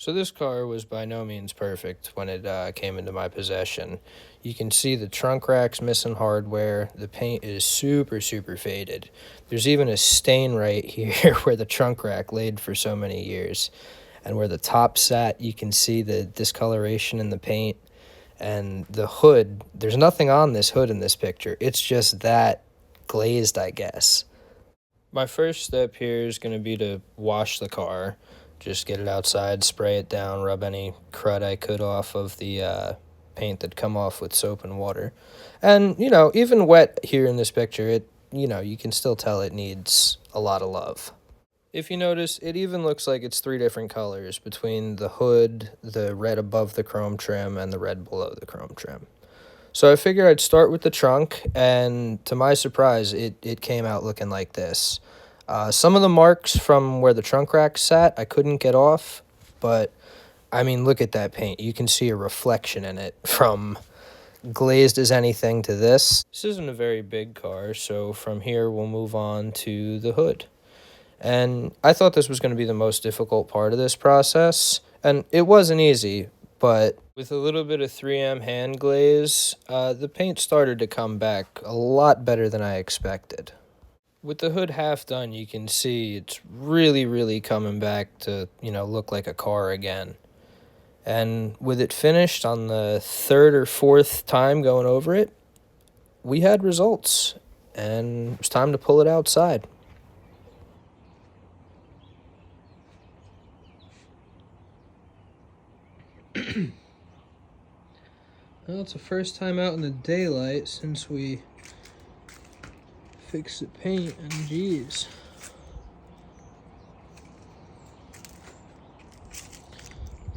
So this car was by no means perfect when it came into my possession. You can see the trunk rack's missing hardware. The paint is super, super faded. There's even a stain right here where the trunk rack laid for so many years. And where the top sat, you can see the discoloration in the paint. And the hood, there's nothing on this hood in this picture. It's just that glazed, I guess. My first step here is going to be to wash the car. Just get it outside, spray it down, rub any crud I could off of the paint that'd come off with soap and water. And, even wet here in this picture, you can still tell it needs a lot of love. If you notice, it even looks like it's 3 different colors between the hood, the red above the chrome trim, and the red below the chrome trim. So I figured I'd start with the trunk, and to my surprise, it came out looking like this. Some of the marks from where the trunk rack sat, I couldn't get off, but, I mean, look at that paint. You can see a reflection in it from glazed as anything to this. This isn't a very big car, so from here we'll move on to the hood. And I thought this was going to be the most difficult part of this process, and it wasn't easy, but with a little bit of 3M hand glaze, the paint started to come back a lot better than I expected. With the hood half done, you can see it's really, really coming back to, look like a car again. And with it finished on the 3rd or 4th time going over it, we had results, and it was time to pull it outside. Well, it's the first time out in the daylight since we fixed the paint, and geez.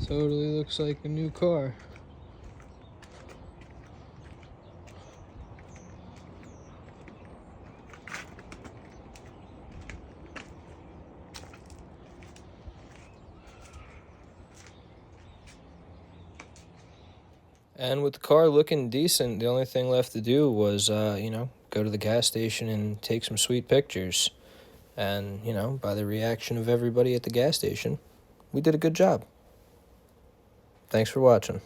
Totally looks like a new car. And with the car looking decent, the only thing left to do was, go to the gas station and take some sweet pictures. And, by the reaction of everybody at the gas station, we did a good job. Thanks for watching.